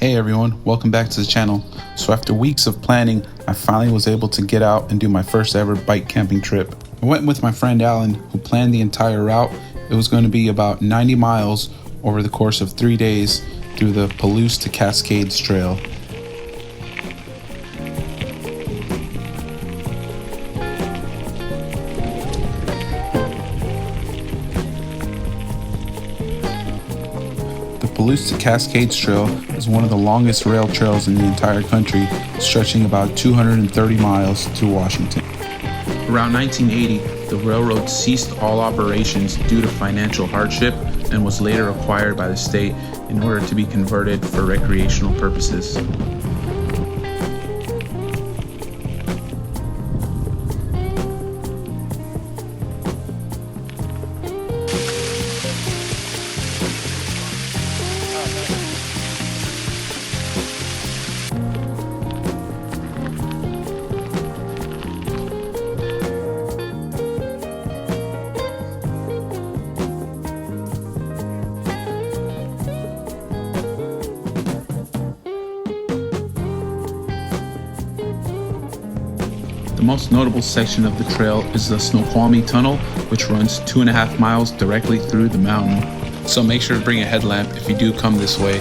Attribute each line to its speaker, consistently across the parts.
Speaker 1: Hey everyone, welcome back to the channel. So after weeks of planning, I finally was able to get out and do my first ever bike camping trip. I went with my friend Alan, who planned the entire route. It was going to be about 90 miles over the course of 3 days through the Palouse to Cascades trail. The Palouse to Cascades Trail is one of the longest rail trails in the entire country, stretching about 230 miles to Washington. Around 1980, the railroad ceased all operations due to financial hardship and was later acquired by the state in order to be converted for recreational purposes. The most notable section of the trail is the Snoqualmie Tunnel, which runs 2.5 miles directly through the mountain. So make sure to bring a headlamp if you do come this way.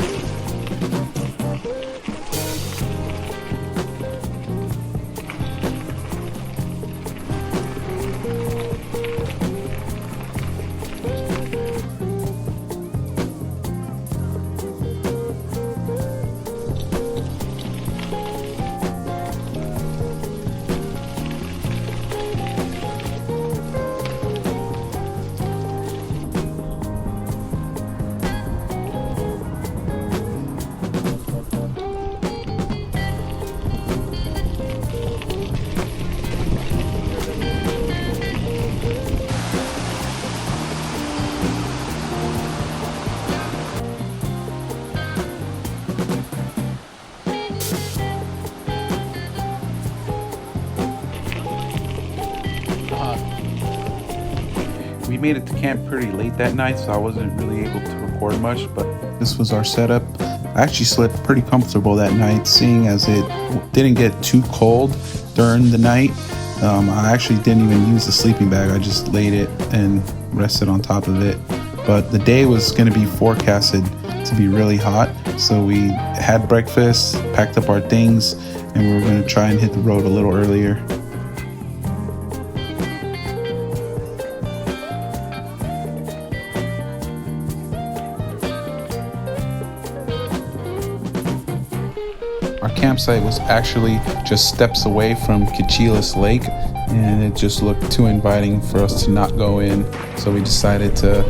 Speaker 1: We made it to camp pretty late that night, so I wasn't really able to record much, but this was our setup. I actually slept pretty comfortable that night, seeing as it didn't get too cold during the night. I actually didn't even use the sleeping bag. I just laid it and rested on top of it. But the day was going to be forecasted to be really hot, so we had breakfast, packed up our things, and we were going to try and hit the road a little earlier. Our campsite was actually just steps away from Cachilas Lake, and it just looked too inviting for us to not go in. So we decided to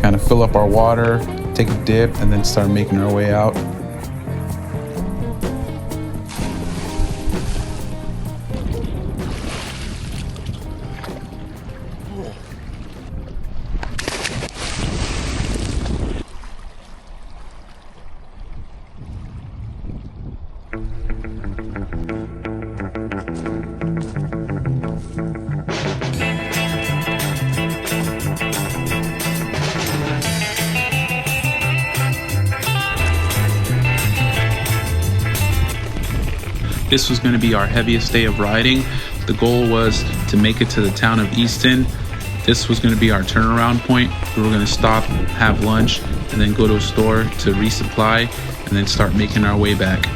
Speaker 1: kind of fill up our water, take a dip, and then start making our way out. This was going to be our heaviest day of riding. The goal was to make it to the town of Easton. This was going to be our turnaround point. We were going to stop, have lunch, and then go to a store to resupply, and then start making our way back.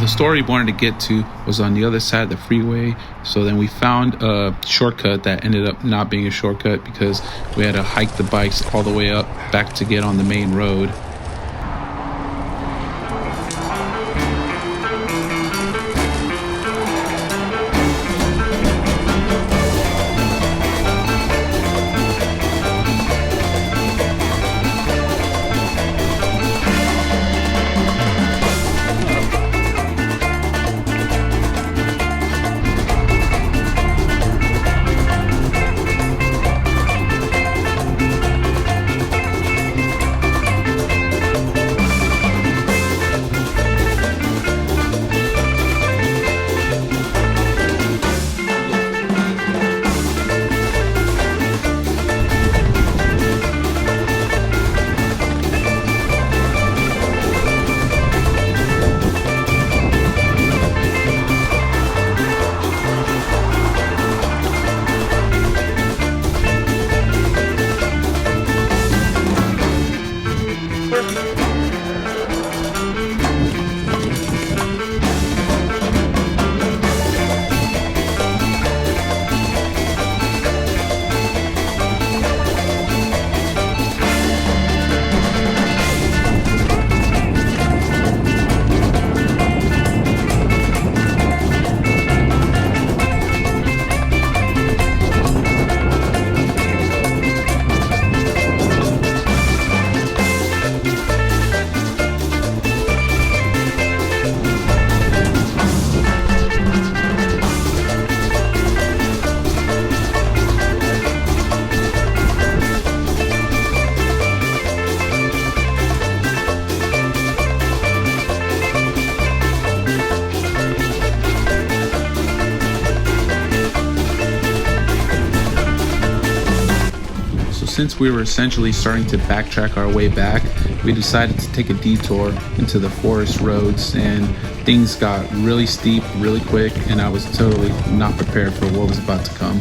Speaker 1: the store we wanted to get to was on the other side of the freeway. So then we found a shortcut that ended up not being a shortcut because we had to hike the bikes all the way up back to get on the main road. Since we were essentially starting to backtrack our way back, we decided to take a detour into the forest roads, and things got really steep really quick, and I was totally not prepared for what was about to come.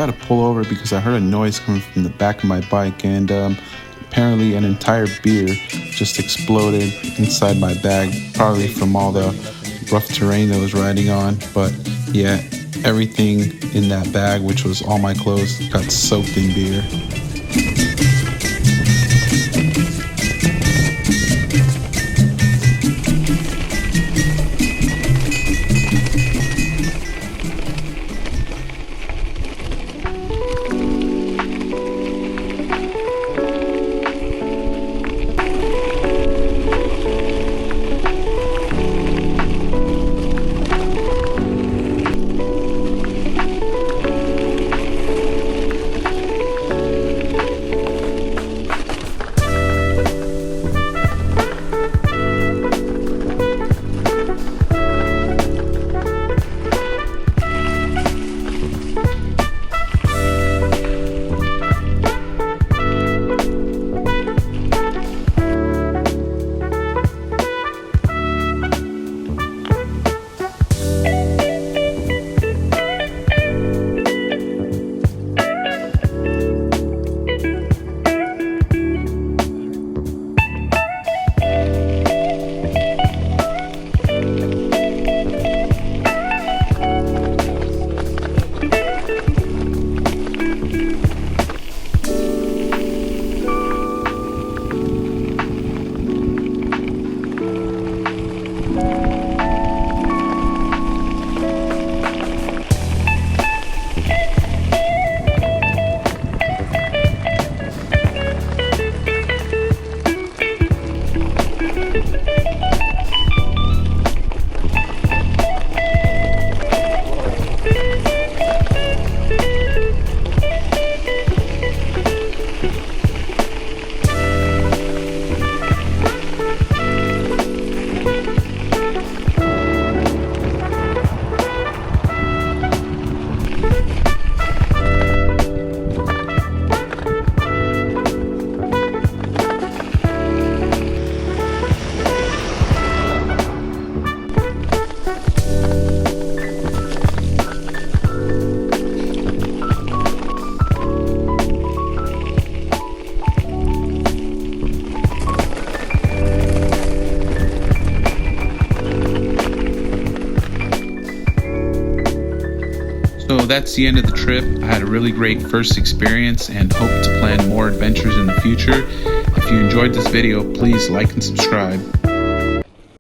Speaker 1: had to pull over because I heard a noise coming from the back of my bike, and apparently an entire beer just exploded inside my bag, probably from all the rough terrain that I was riding on. But yeah, everything in that bag, which was all my clothes, got soaked in beer. So that's the end of the trip. I had a really great first experience and hope to plan more adventures in the future. If you enjoyed this video, please like and subscribe.